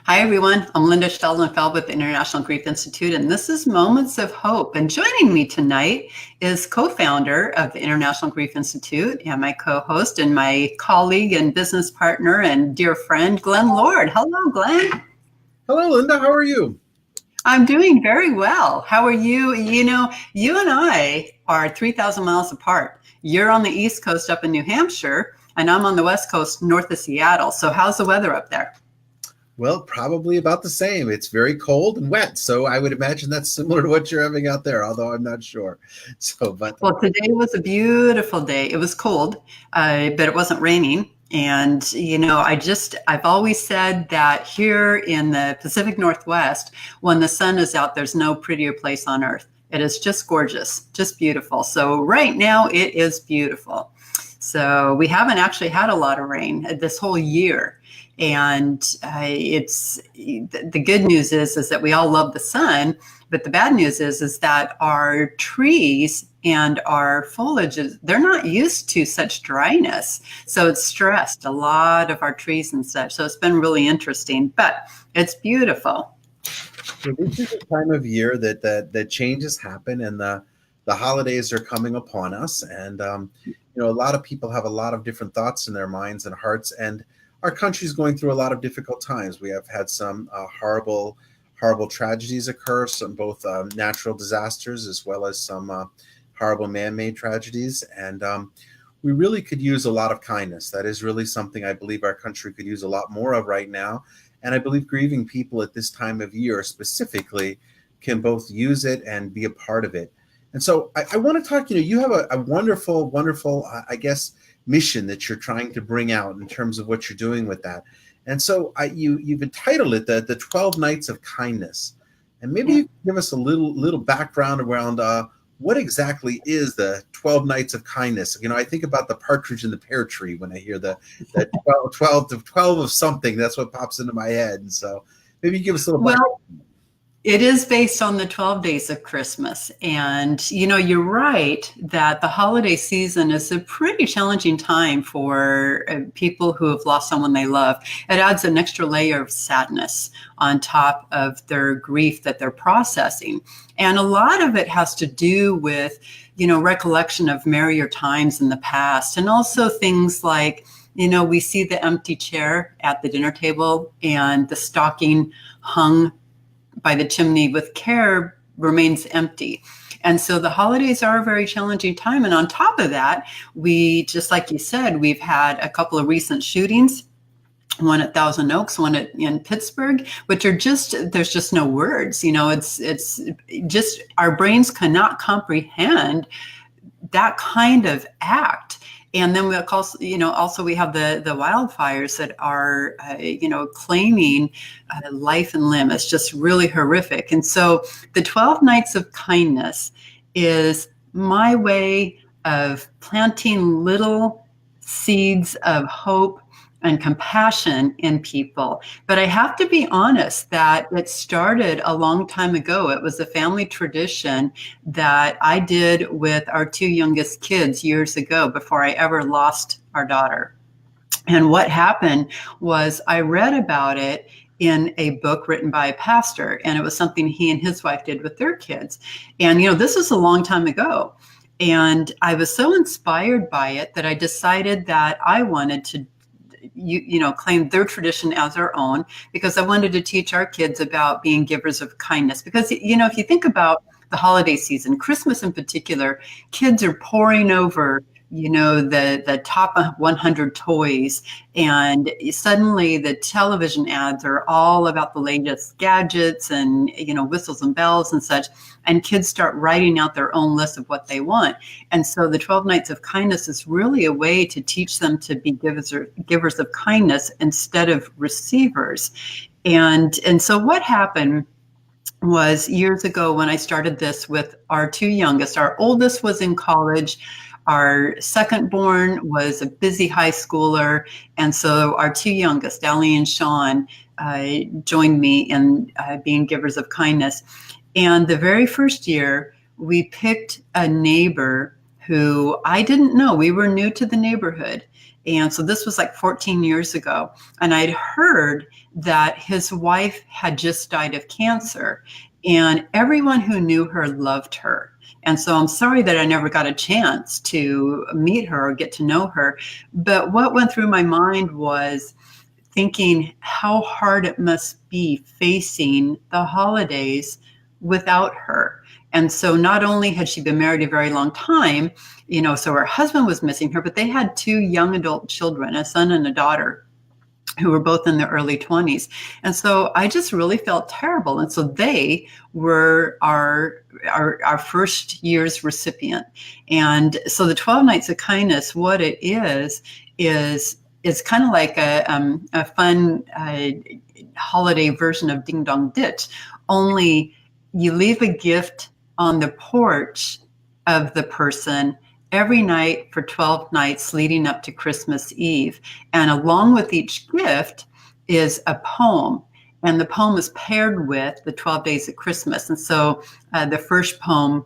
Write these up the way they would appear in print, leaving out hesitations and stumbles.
Hi, everyone. I'm Lynda Cheldelin Fell with the International Grief Institute, and this is Moments of Hope. And joining me tonight is co-founder of the International Grief Institute and my co-host and my colleague and business partner and dear friend, Glenn Lord. Hello, Glenn. Hello, Linda. How are you? I'm doing very well. How are you? You and I are 3,000 miles apart. You're on the East Coast up in New Hampshire, and I'm on the West Coast north of Seattle. So how's the weather up there? Well, probably about the same. It's very cold and wet, so I would imagine that's similar to what you're having out there, although I'm not sure. Well, today was a beautiful day. It was cold, but it wasn't raining. And, I've always said that here in the Pacific Northwest, when the sun is out, there's no prettier place on earth. It is just gorgeous, just beautiful. So right now it is beautiful. So we haven't actually had a lot of rain this whole year. And it's the good news is that we all love the sun, but the bad news is that our trees and our foliage they're not used to such dryness, so it's stressed a lot of our trees and such. So it's been really interesting, but it's beautiful. So this is a time of year that changes happen, and the holidays are coming upon us, and a lot of people have a lot of different thoughts in their minds and hearts, and our country's going through a lot of difficult times. We have had some horrible tragedies occur, some both natural disasters as well as some horrible man-made tragedies. And we really could use a lot of kindness. That is really something I believe our country could use a lot more of right now. And I believe grieving people at this time of year specifically can both use it and be a part of it. And so I want to talk, you have a wonderful, I guess, mission that you're trying to bring out in terms of what you're doing with that. And so you've entitled it the 12 Nights of Kindness. And maybe you can give us a little background around what exactly is the 12 Nights of Kindness. I think about the Partridge in the Pear Tree when I hear the 12 of something. That's what pops into my head. And so maybe you give us a little background. It is based on the 12 days of Christmas. And, you're right that the holiday season is a pretty challenging time for people who have lost someone they love. It adds an extra layer of sadness on top of their grief that they're processing. And a lot of it has to do with, recollection of merrier times in the past. And also things like, we see the empty chair at the dinner table and the stocking hung by the chimney with care remains empty. And so the holidays are a very challenging time. And on top of that, we, just like you said, we've had a couple of recent shootings, one at Thousand Oaks, one in Pittsburgh, which are there's just no words. It's just our brains cannot comprehend that kind of act. And then we also we have the wildfires that are, claiming life and limb. It's just really horrific. And so the 12 Nights of Kindness is my way of planting little seeds of hope and compassion in people. But I have to be honest that it started a long time ago. It was a family tradition that I did with our two youngest kids years ago before I ever lost our daughter. And what happened was I read about it in a book written by a pastor, and it was something he and his wife did with their kids. And, this was a long time ago. And I was so inspired by it that I decided that I wanted to claim their tradition as our own, because I wanted to teach our kids about being givers of kindness. Because, if you think about the holiday season, Christmas in particular, kids are poring over, the top 100 toys. And suddenly the television ads are all about the latest gadgets and, whistles and bells and such. And kids start writing out their own list of what they want. And so the 12 Nights of Kindness is really a way to teach them to be givers of kindness instead of receivers. And so what happened was years ago when I started this with our two youngest. Our oldest was in college. Our second born was a busy high schooler. And so our two youngest, Allie and Sean, joined me in being givers of kindness. And the very first year, we picked a neighbor who I didn't know. We were new to the neighborhood. And so this was like 14 years ago. And I'd heard that his wife had just died of cancer, and everyone who knew her loved her. And so I'm sorry that I never got a chance to meet her or get to know her. But what went through my mind was thinking how hard it must be facing the holidays without her. And so not only had she been married a very long time, so her husband was missing her, but they had two young adult children, a son and a daughter, who were both in their early 20s. And so I just really felt terrible. And so they were our first year's recipient. And so the 12 Nights of Kindness, what it is kind of like a fun holiday version of Ding Dong Ditch, only you leave a gift on the porch of the person every night for 12 nights leading up to Christmas Eve. And along with each gift is a poem. And the poem is paired with the 12 days of Christmas. And so the first poem,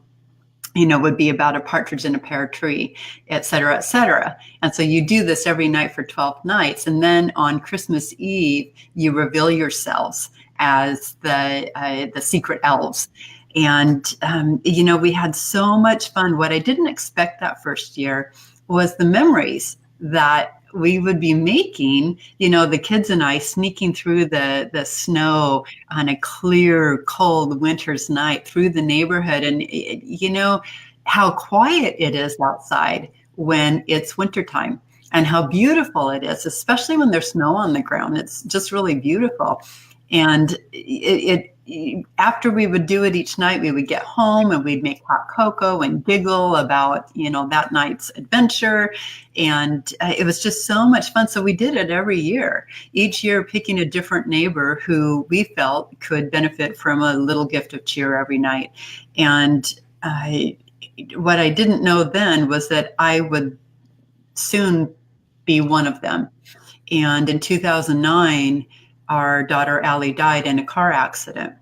would be about a partridge in a pear tree, et cetera, et cetera. And so you do this every night for 12 nights. And then on Christmas Eve, you reveal yourselves as the secret elves. And, we had so much fun. What I didn't expect that first year was the memories that we would be making, the kids and I sneaking through the snow on a clear, cold winter's night through the neighborhood. And, how quiet it is outside when it's wintertime and how beautiful it is, especially when there's snow on the ground. It's just really beautiful. And after we would do it each night, we would get home and we'd make hot cocoa and giggle about, that night's adventure. And it was just so much fun. So we did it every year, each year picking a different neighbor who we felt could benefit from a little gift of cheer every night. And what I didn't know then was that I would soon be one of them. And in 2009, our daughter Allie died in a car accident.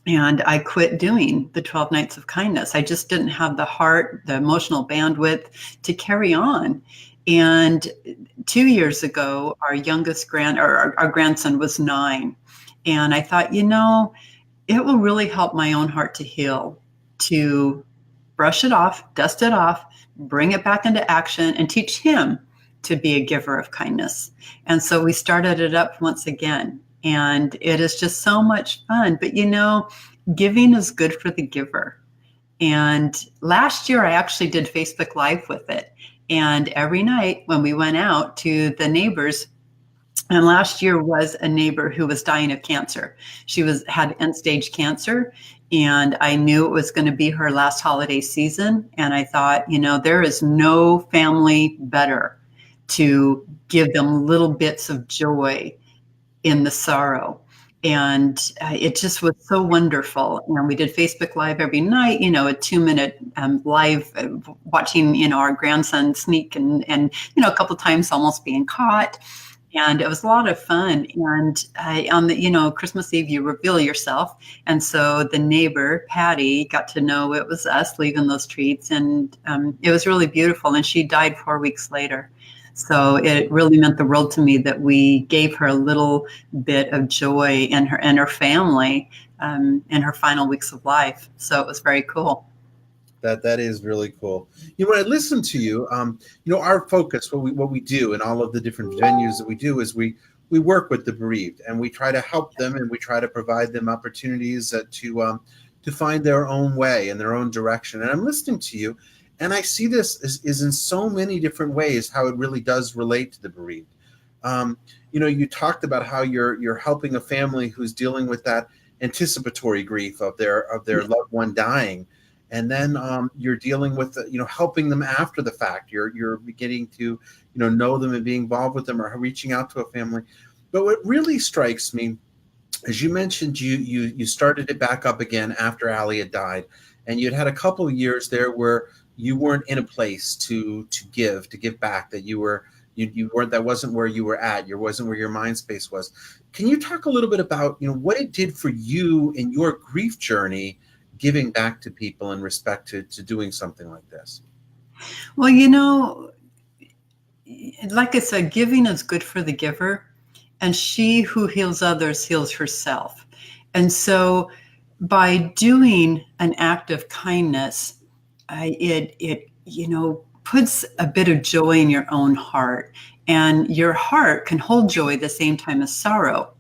And I quit doing the 12 Nights of Kindness. I just didn't have the heart, the emotional bandwidth to carry on. And 2 years ago, our grandson was 9. And I thought, it will really help my own heart to heal, to brush it off, dust it off, bring it back into action, and teach him to be a giver of kindness. And so we started it up once again. And it is just so much fun. But, giving is good for the giver. And last year, I actually did Facebook Live with it. And every night when we went out to the neighbors, and last year was a neighbor who was dying of cancer. She had end-stage cancer, and I knew it was going to be her last holiday season. And I thought, there is no family better to give them little bits of joy in the sorrow. And it just was so wonderful. We did Facebook Live every night, a 2-minute live watching, our grandson sneak and a couple of times almost being caught. And it was a lot of fun. And on the, Christmas Eve, you reveal yourself. And so the neighbor, Patty, got to know it was us leaving those treats. And it was really beautiful. And she died 4 weeks later. So it really meant the world to me that we gave her a little bit of joy in her and her family in her final weeks of life. So it was very cool. That is really cool. When I listen to you, our focus, what we do in all of the different venues that we do is we work with the bereaved, and we try to help them, and we try to provide them opportunities to find their own way and their own direction. And I'm listening to you, and I see this is in so many different ways how it really does relate to the bereaved. You talked about how you're helping a family who's dealing with that anticipatory grief of their loved one dying. And then you're dealing with, helping them after the fact. You're beginning to, know them and be involved with them, or reaching out to a family. But what really strikes me, as you mentioned, you started it back up again after Allie had died, and you'd had a couple of years there where you weren't in a place to give back, that you weren't, that wasn't where you were at. You wasn't where your mind space was. Can you talk a little bit about, what it did for you in your grief journey, giving back to people in respect to doing something like this? Well, like I said, giving is good for the giver, and she who heals others heals herself. And so by doing an act of kindness, it puts a bit of joy in your own heart, and your heart can hold joy at the same time as sorrow.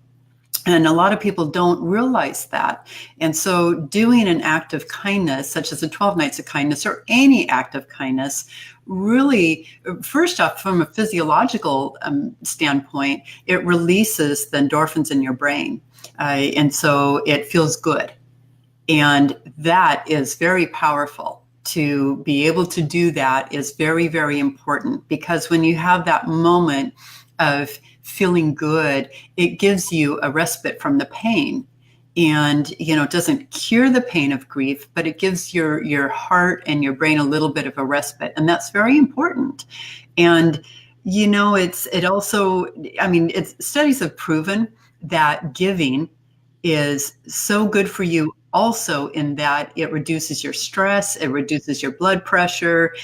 And a lot of people don't realize that. And so doing an act of kindness, such as the 12 nights of kindness or any act of kindness, really, first off, from a physiological standpoint, it releases the endorphins in your brain. And so it feels good. And that is very powerful. To be able to do that is very, very important, because when you have that moment of feeling good, it gives you a respite from the pain. And, it doesn't cure the pain of grief, but it gives your heart and your brain a little bit of a respite. And that's very important. And, it also, studies have proven that giving is so good for you also, in that it reduces your stress, it reduces your blood pressure,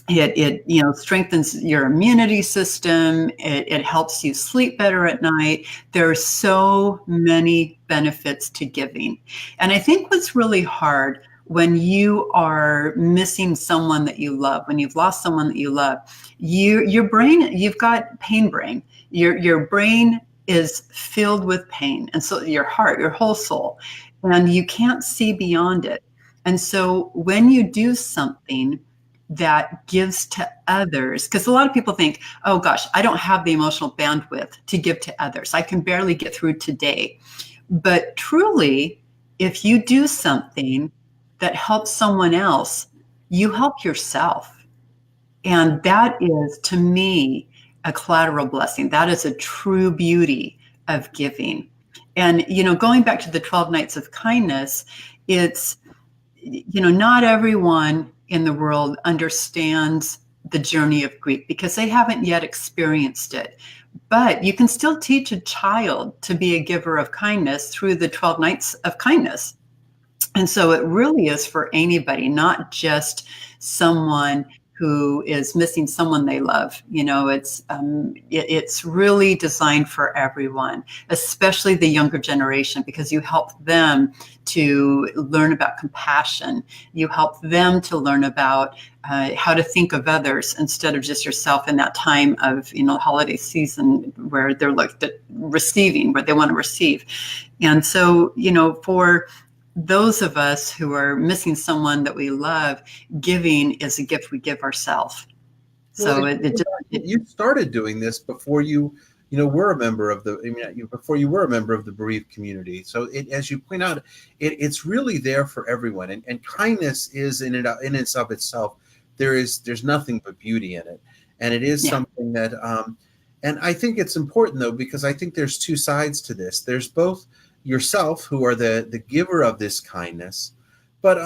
it strengthens your immunity system, it helps you sleep better at night. There are so many benefits to giving. And I think what's really hard when you are missing someone that you love, when you've lost someone that you love, your brain, you've got pain brain. Your brain is filled with pain. And so your heart, your whole soul, and you can't see beyond it. And so when you do something that gives to others, because a lot of people think, oh gosh, I don't have the emotional bandwidth to give to others. I can barely get through today. But truly, if you do something that helps someone else, you help yourself. And that is, to me, a collateral blessing. That is a true beauty of giving. And, going back to the 12 nights of kindness, it's, not everyone in the world understands the journey of grief because they haven't yet experienced it. But you can still teach a child to be a giver of kindness through the 12 nights of kindness. And so it really is for anybody, not just someone who is missing someone they love. It's really designed for everyone, especially the younger generation, because you help them to learn about compassion. You help them to learn about how to think of others instead of just yourself in that time of, holiday season where they're like receiving, where they want to receive. And so, for those of us who are missing someone that we love, giving is a gift we give ourselves. So you started doing this before you were a member of before you were a member of the bereaved community. So as you point out, it's really there for everyone, and kindness is in its of itself. There's nothing but beauty in it, and it is something that, and I think it's important though, because I think there's two sides to this. There's both yourself, who are the giver of this kindness, but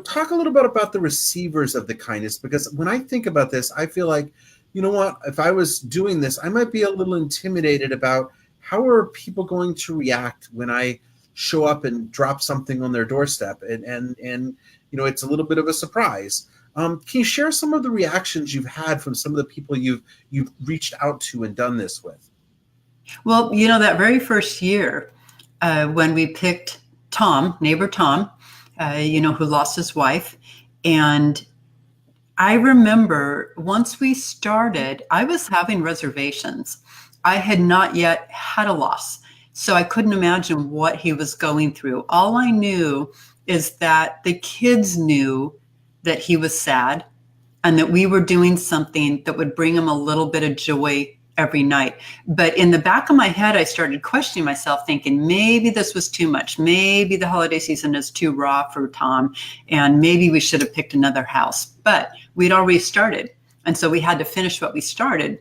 talk a little bit about the receivers of the kindness, because when I think about this, I feel like, if I was doing this, I might be a little intimidated about how are people going to react when I show up and drop something on their doorstep, and it's a little bit of a surprise. Can you share some of the reactions you've had from some of the people you've reached out to and done this with? Well, that very first year, when we picked neighbor Tom, who lost his wife. And I remember once we started, I was having reservations. I had not yet had a loss, so I couldn't imagine what he was going through. All I knew is that the kids knew that he was sad and that we were doing something that would bring him a little bit of joy every night. But in the back of my head, I started questioning myself, thinking maybe this was too much. Maybe the holiday season is too raw for Tom, and maybe we should have picked another house. But we'd already started, and so we had to finish what we started.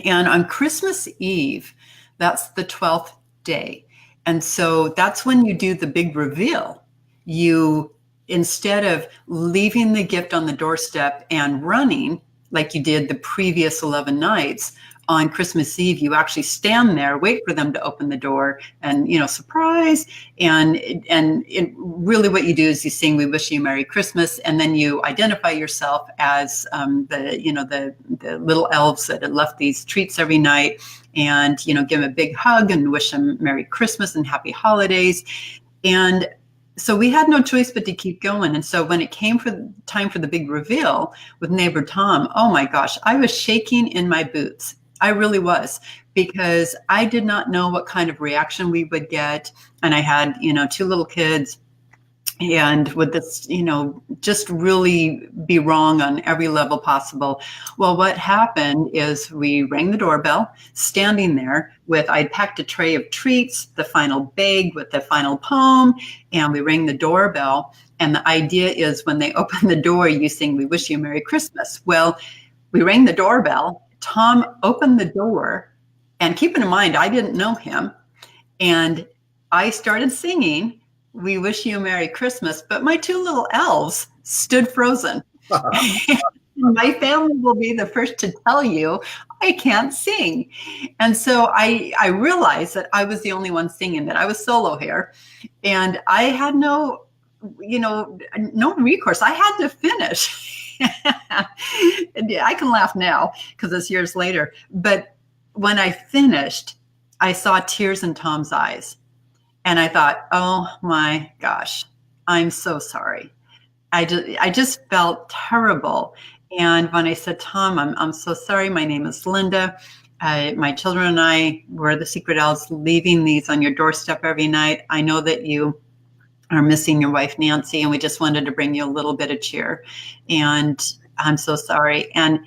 And on Christmas Eve, that's the 12th day. And so that's when you do the big reveal. You, instead of leaving the gift on the doorstep and running like you did the previous 11 nights, on Christmas Eve, you actually stand there, wait for them to open the door, and surprise. And really, what you do is you sing "We Wish You a Merry Christmas," and then you identify yourself as the little elves that had left these treats every night, and give them a big hug and wish them Merry Christmas and Happy Holidays. And so we had no choice but to keep going. And so when it came for time for the big reveal with neighbor Tom, oh my gosh, I was shaking in my boots. I really was, because I did not know what kind of reaction we would get. And I had, 2 little kids, and would this, just really be wrong on every level possible. Well, what happened is we rang the doorbell, standing there with, I'd packed a tray of treats, the final bag with the final poem, and we rang the doorbell. And the idea is when they open the door, you sing, "We Wish You a Merry Christmas." Well, we rang the doorbell, Tom opened the door, and keeping in mind, I didn't know him. And I started singing, "We Wish You a Merry Christmas," but my 2 little elves stood frozen. My family will be the first to tell you I can't sing. And so I realized that I was the only one singing, that I was solo here. And I had no recourse. I had to finish. I can laugh now because it's years later. But when I finished, I saw tears in Tom's eyes. And I thought, oh my gosh, I'm so sorry. I just felt terrible. And when I said, "Tom, I'm so sorry. My name is Lynda. My children and I were the secret elves, leaving these on your doorstep every night. I know that you are missing your wife, Nancy, and we just wanted to bring you a little bit of cheer. And I'm so sorry." And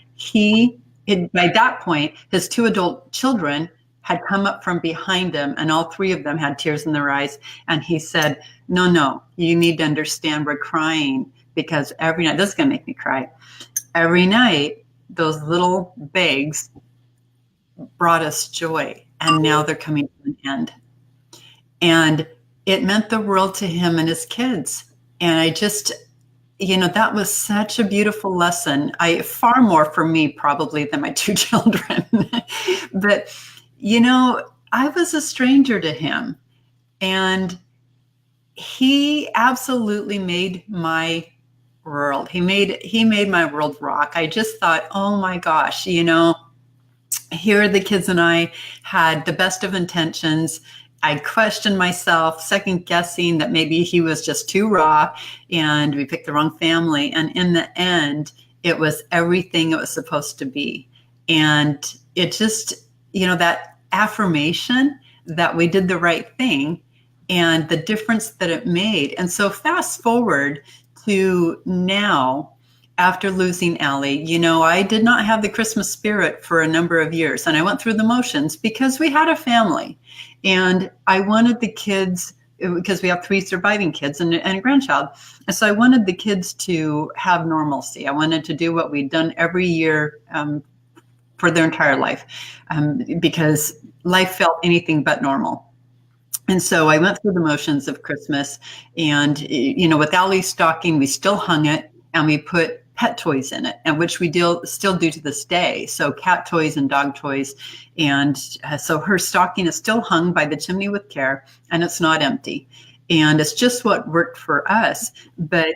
by that point, his 2 adult children had come up from behind him, and all 3 of them had tears in their eyes. And he said, no, you need to understand, we're crying because every night," this is going to make me cry, "every night, those little bags brought us joy, and now they're coming to an end." And it meant the world to him and his kids. And I just, that was such a beautiful lesson. Far more for me probably than my 2 children. But, I was a stranger to him, and he absolutely made my world. He made my world rock. I just thought, oh my gosh, here the kids and I had the best of intentions. I questioned myself, second guessing that maybe he was just too raw and we picked the wrong family. And in the end, it was everything it was supposed to be. And it just, that affirmation that we did the right thing and the difference that it made. And so fast forward to now, after losing Allie, I did not have the Christmas spirit for a number of years. And I went through the motions because we had a family. And I wanted the kids, because we have 3 surviving kids and a grandchild. And so I wanted the kids to have normalcy. I wanted to do what we'd done every year for their entire life, because life felt anything but normal. And so I went through the motions of Christmas, and, with Allie's stocking, we still hung it and we put pet toys in it, and which we still do to this day. So cat toys and dog toys. And so her stocking is still hung by the chimney with care, and it's not empty. And it's just what worked for us. But,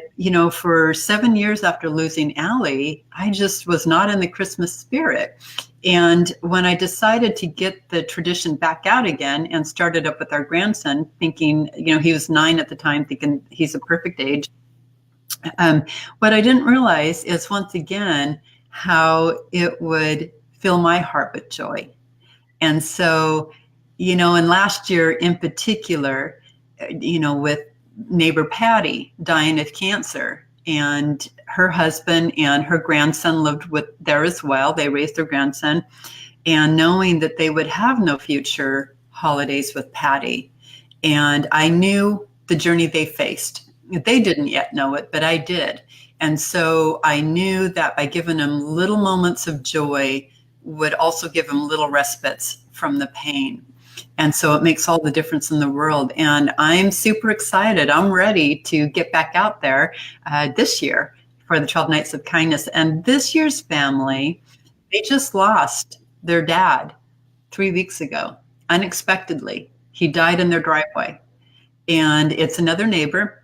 for 7 years after losing Allie, I just was not in the Christmas spirit. And when I decided to get the tradition back out again and started up with our grandson, thinking, he was 9 at the time, thinking he's a perfect age. What I didn't realize is, once again, how it would fill my heart with joy. And so, and last year in particular, with neighbor Patty dying of cancer, and her husband and her grandson lived there as well. They raised their grandson, and knowing that they would have no future holidays with Patty. And I knew the journey they faced. They didn't yet know it, but I did. And so I knew that by giving them little moments of joy would also give them little respites from the pain. And so it makes all the difference in the world. And I'm super excited. I'm ready to get back out there this year for the 12 Nights of Kindness. And this year's family, they just lost their dad 3 weeks ago, unexpectedly. He died in their driveway. And it's another neighbor.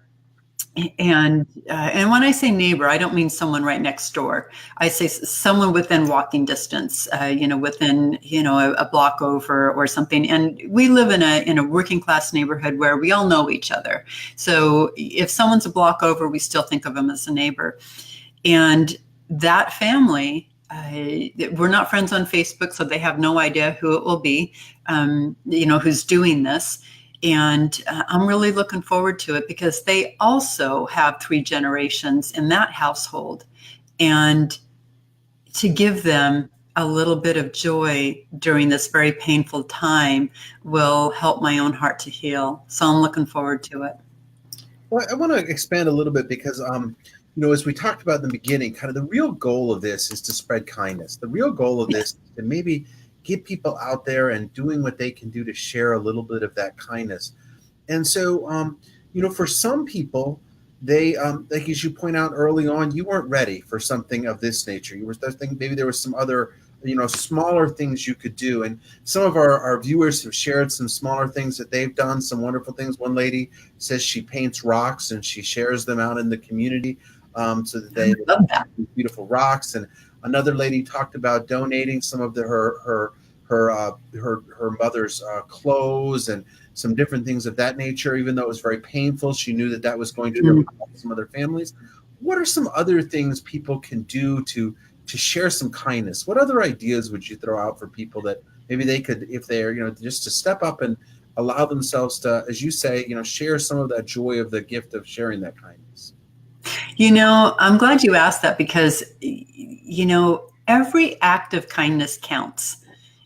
And when I say neighbor, I don't mean someone right next door. I say someone within walking distance, within a block over or something. And we live in a working class neighborhood where we all know each other. So if someone's a block over, we still think of them as a neighbor. And that family, we're not friends on Facebook, so they have no idea who it will be, who's doing this. And I'm really looking forward to it because they also have 3 generations in that household. And to give them a little bit of joy during this very painful time will help my own heart to heal. So I'm looking forward to it. Well, I want to expand a little bit because, as we talked about in the beginning, kind of the real goal of this is to spread kindness. The real goal of this is to maybe get people out there and doing what they can do to share a little bit of that kindness. And so, for some people, they, like as you point out early on, you weren't ready for something of this nature. You were thinking maybe there was some other, smaller things you could do. And some of our viewers have shared some smaller things that they've done, some wonderful things. One lady says she paints rocks and she shares them out in the community so that they love that. Beautiful rocks. And another lady talked about donating some of her mother's clothes and some different things of that nature. Even though it was very painful, she knew that was going to help some other families. What are some other things people can do to share some kindness? What other ideas would you throw out for people that maybe they could, if they're, just to step up and allow themselves to, as you say, share some of that joy of the gift of sharing that kindness? I'm glad you asked that because, every act of kindness counts.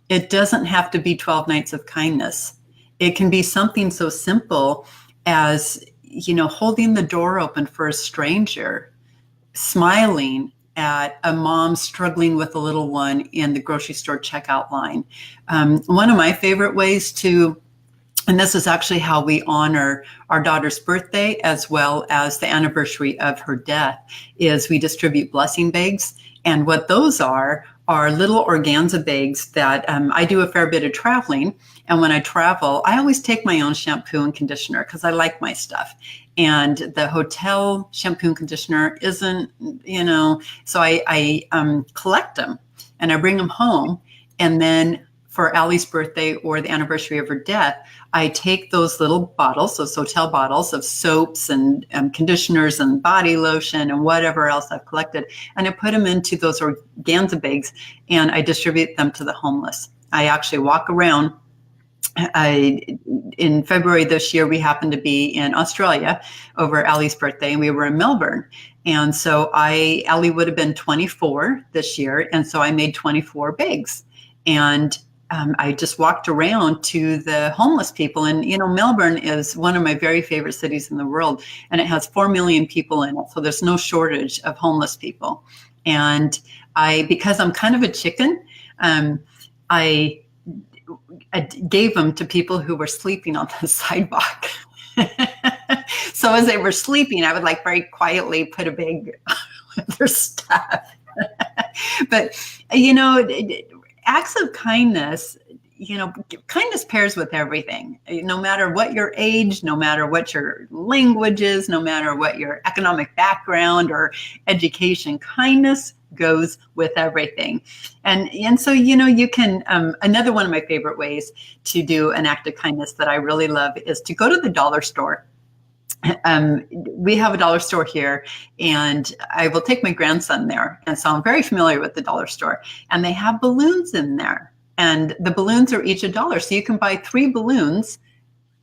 It doesn't have to be 12 nights of kindness. It can be something so simple as, holding the door open for a stranger, smiling at a mom struggling with a little one in the grocery store checkout line. One of my favorite ways and this is actually how we honor our daughter's birthday as well as the anniversary of her death, is we distribute blessing bags. And what those are little organza bags that I do a fair bit of traveling. And when I travel, I always take my own shampoo and conditioner because I like my stuff. And the hotel shampoo and conditioner isn't, so I collect them and I bring them home. And then for Allie's birthday or the anniversary of her death, I take those little bottles, those hotel bottles of soaps and conditioners and body lotion and whatever else I've collected, and I put them into those organza bags and I distribute them to the homeless. I actually walk around. In February this year, we happened to be in Australia over Allie's birthday, and we were in Melbourne. And so Allie would have been 24 this year, and so I made 24 bags. And I just walked around to the homeless people. And, Melbourne is one of my very favorite cities in the world, and it has 4 million people in it. So there's no shortage of homeless people. And because I'm kind of a chicken, I gave them to people who were sleeping on the sidewalk. So as they were sleeping, I would very quietly put a bag with their stuff. But, acts of kindness, kindness pairs with everything. No matter what your age, no matter what your language is, no matter what your economic background or education, kindness goes with everything. And so, you can, another one of my favorite ways to do an act of kindness that I really love is to go to the dollar store. We have a dollar store here, and I will take my grandson there. And so I'm very familiar with the dollar store, and they have balloons in there, and the balloons are each $1. So you can buy 3 balloons,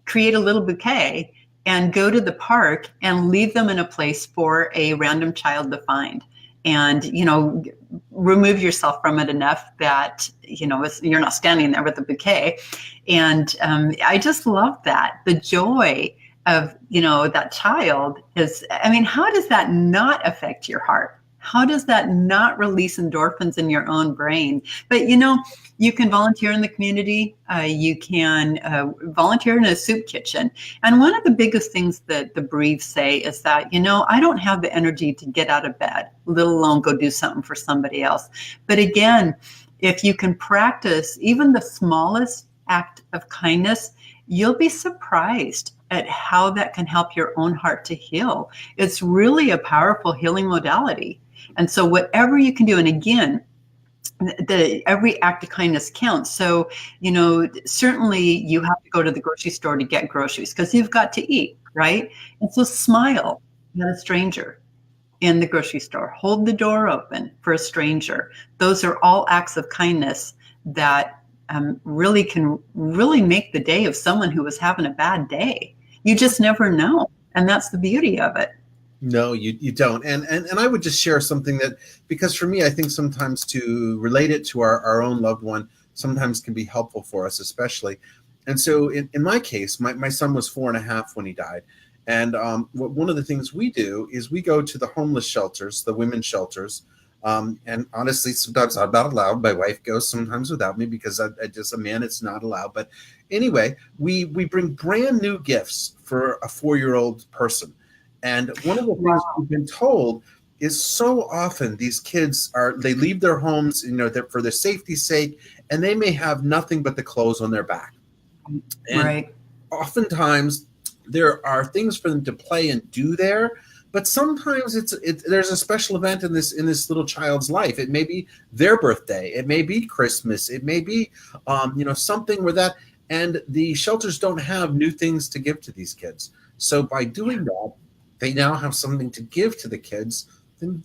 create a little bouquet, and go to the park and leave them in a place for a random child to find. And, remove yourself from it enough that, you're not standing there with a bouquet. And I just love that. The joy of, that child is, how does that not affect your heart? How does that not release endorphins in your own brain? But, you can volunteer in the community. You can volunteer in a soup kitchen. And one of the biggest things that the Bereaved say is that, I don't have the energy to get out of bed, let alone go do something for somebody else. But again, if you can practice even the smallest act of kindness, you'll be surprised at how that can help your own heart to heal. It's really a powerful healing modality. And so whatever you can do, and again, every act of kindness counts. So, certainly you have to go to the grocery store to get groceries because you've got to eat, right? And so smile at a stranger in the grocery store. Hold the door open for a stranger. Those are all acts of kindness that really can really make the day of someone who was having a bad day. You just never know. And that's the beauty of it. No, you don't. And I would just share something that, because for me, I think sometimes to relate it to our own loved one sometimes can be helpful for us, especially. And so in my case, my son was 4.5 when he died. And one of the things we do is we go to the homeless shelters, the women's shelters. And honestly, sometimes I'm not allowed. My wife goes sometimes without me because I just, a man, it's not allowed. But anyway, we bring brand new gifts for a 4-year-old person. And one of the things we've been told is so often these kids they leave their homes, for their safety's sake, and they may have nothing but the clothes on their back. And right. Oftentimes there are things for them to play and do there, but sometimes there's a special event in this little child's life. It may be their birthday, it may be Christmas, it may be something where that, and the shelters don't have new things to give to these kids. So by doing that, they now have something to give to the kids. Then,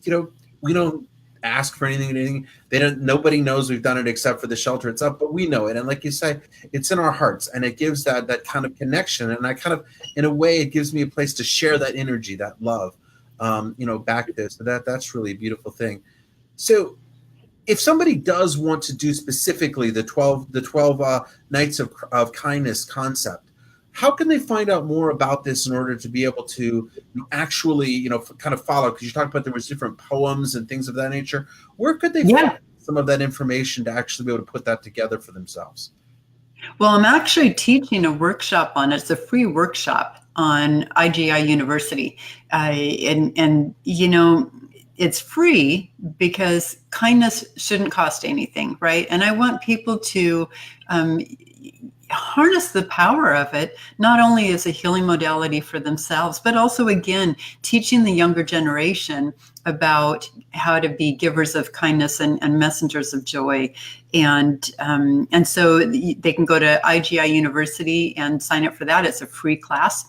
we don't ask for anything. Nobody knows we've done it except for the shelter itself, but we know it. And like you say, it's in our hearts, and it gives that kind of connection. And I kind of, in a way, it gives me a place to share that energy, that love, back there. So that's really a beautiful thing. So if somebody does want to do specifically the 12 nights of kindness concept, how can they find out more about this in order to be able to actually, kind of follow? Because you talked about there was different poems and things of that nature. Where could they find some of that information to actually be able to put that together for themselves? Well, I'm actually teaching a workshop on it. It's a free workshop on IGI University. It's free because kindness shouldn't cost anything, right? And I want people to harness the power of it, not only as a healing modality for themselves, but also, again, teaching the younger generation about how to be givers of kindness and messengers of joy. And so they can go to IGI University and sign up for that. It's a free class.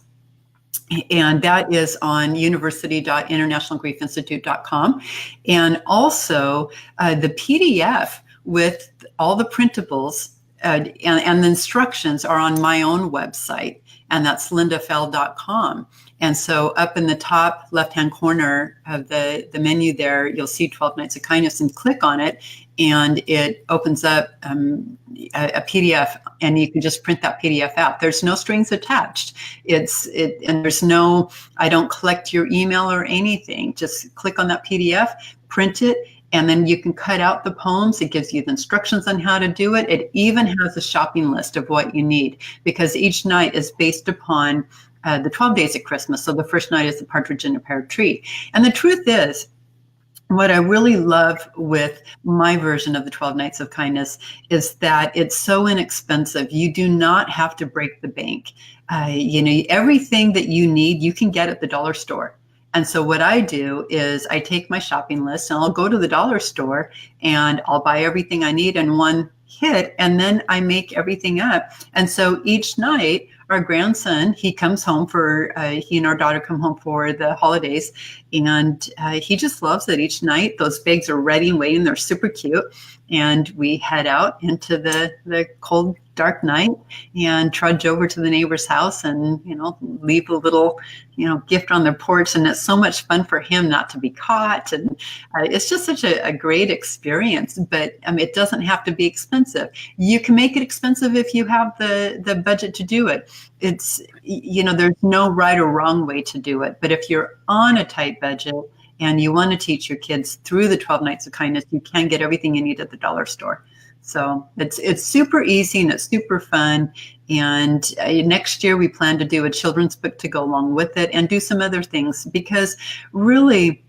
And that is on university.internationalgriefinstitute.com. And also the PDF with all the printables and the instructions are on my own website, and that's lindafell.com. And so up in the top left-hand corner of the menu there, you'll see 12 Nights of Kindness, and click on it, and it opens up a PDF, and you can just print that PDF out. There's no strings attached. And there's no, I don't collect your email or anything. Just click on that PDF, print it, and then you can cut out the poems. It gives you the instructions on how to do it. It even has a shopping list of what you need, because each night is based upon the 12 days of Christmas. So the first night is the Partridge in a Pear Tree. And the truth is, what I really love with my version of the 12 Nights of Kindness is that it's so inexpensive. You do not have to break the bank. Everything that you need, you can get at the dollar store. And so what I do is I take my shopping list and I'll go to the dollar store and I'll buy everything I need in one hit, and then I make everything up. And so each night, our grandson, he comes home he and our daughter come home for the holidays, and he just loves it. Each night, those bags are ready and waiting. They're super cute. And we head out into the cold, dark night and trudge over to the neighbor's house and, leave a little, gift on their porch. And it's so much fun for him not to be caught. And it's just such a great experience. But it doesn't have to be expensive. You can make it expensive if you have the budget to do it. It's, there's no right or wrong way to do it. But if you're on a tight budget and you want to teach your kids through the 12 Nights of Kindness, you can get everything you need at the dollar store. So it's super easy and it's super fun. And next year we plan to do a children's book to go along with it and do some other things, because really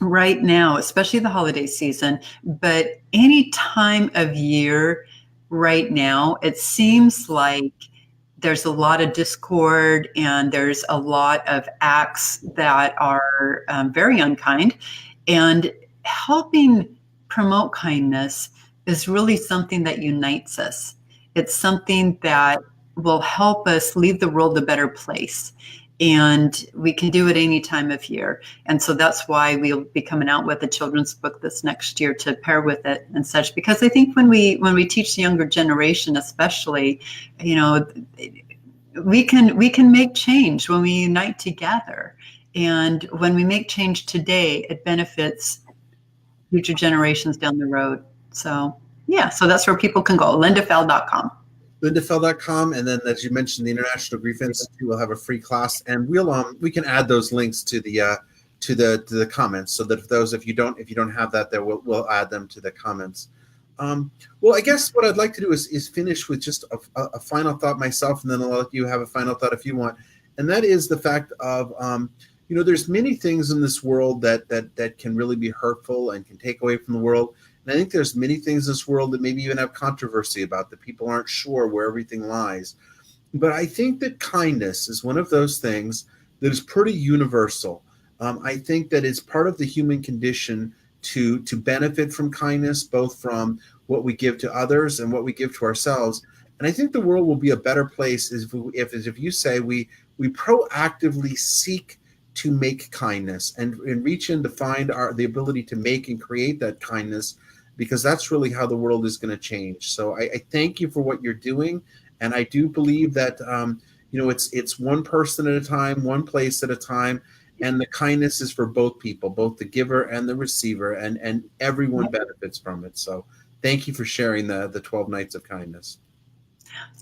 right now, especially the holiday season, but any time of year right now, it seems like there's a lot of discord and there's a lot of acts that are very unkind. And helping promote kindness is really something that unites us. It's something that will help us leave the world a better place. And we can do it any time of year. And so that's why we'll be coming out with a children's book this next year to pair with it and such. Because I think when we teach the younger generation, especially, you know, we can make change when we unite together. And when we make change today, it benefits future generations down the road. So yeah, so that's where people can go, lindafell.com. lindafell.com, and then as you mentioned, the International Grief Institute will have a free class, and we can add those links to the comments, so that if you don't have that there, we'll add them to the comments. Well, I guess what I'd like to do is finish with just a final thought myself, and then I'll let you have a final thought if you want. And that is the fact of, there's many things in this world that can really be hurtful and can take away from the world. And I think there's many things in this world that maybe even have controversy about, that people aren't sure where everything lies. But I think that kindness is one of those things that is pretty universal. I think that it's part of the human condition to benefit from kindness, both from what we give to others and what we give to ourselves. And I think the world will be a better place if you say we proactively seek to make kindness and reach in to find the ability to make and create that kindness, because that's really how the world is going to change. So I thank you for what you're doing. And I do believe that, it's one person at a time, one place at a time. And the kindness is for both people, both the giver and the receiver, and everyone benefits from it. So thank you for sharing the 12 Nights of Kindness.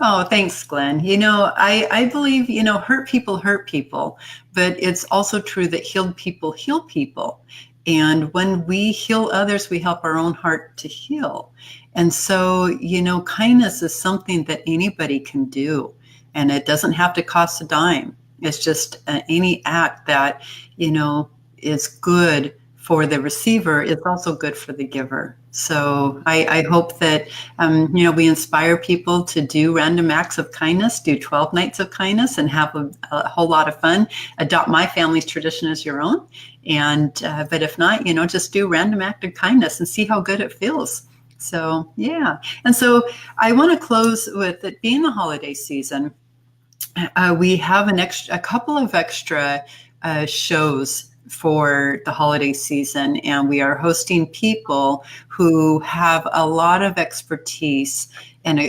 Oh, thanks, Glenn. I believe, hurt people, but it's also true that healed people heal people. And when we heal others, we help our own heart to heal. And so, kindness is something that anybody can do, and it doesn't have to cost a dime. It's just any act that, is good for the receiver is also good for the giver. So I hope that, we inspire people to do random acts of kindness, do 12 nights of kindness, and have a whole lot of fun. Adopt my family's tradition as your own. And, but if not, just do random act of kindness and see how good it feels. So, yeah. And so I want to close with it being the holiday season. We have a couple of extra shows for the holiday season, and we are hosting people who have a lot of expertise and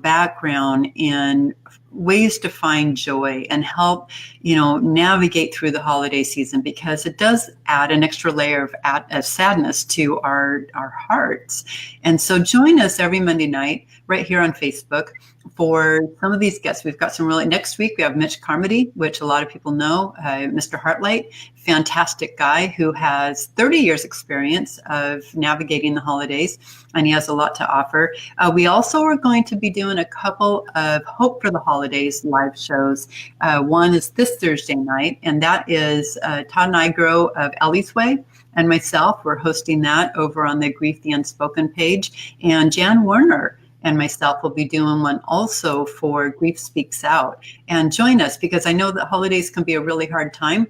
background in ways to find joy and help navigate through the holiday season, because it does add an extra layer of sadness to our hearts. And so join us every Monday night right here on Facebook for some of these guests. We've got some next week we have Mitch Carmody, which a lot of people know, Mr. Heartlight, fantastic guy who has 30 years experience of navigating the holidays, and he has a lot to offer. We also are going to be doing a couple of Hope for the Holidays live shows. One is this Thursday night, and that is Todd Nigro of Ellie's Way and myself. We're hosting that over on the Grief the Unspoken page, and Jan Werner and myself will be doing one also for Grief Speaks Out. And join us, because I know that holidays can be a really hard time,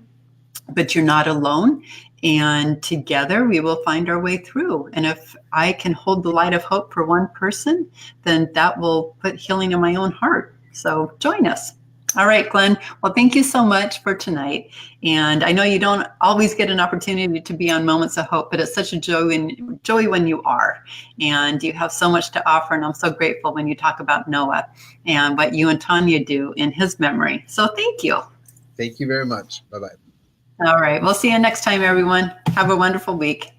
but you're not alone. And together we will find our way through. And if I can hold the light of hope for one person, then that will put healing in my own heart. So join us. All right, Glenn. Well, thank you so much for tonight. And I know you don't always get an opportunity to be on Moments of Hope, but it's such a joy when you are. And you have so much to offer. And I'm so grateful when you talk about Noah and what you and Tanya do in his memory. So thank you. Thank you very much. Bye-bye. All right. We'll see you next time, everyone. Have a wonderful week.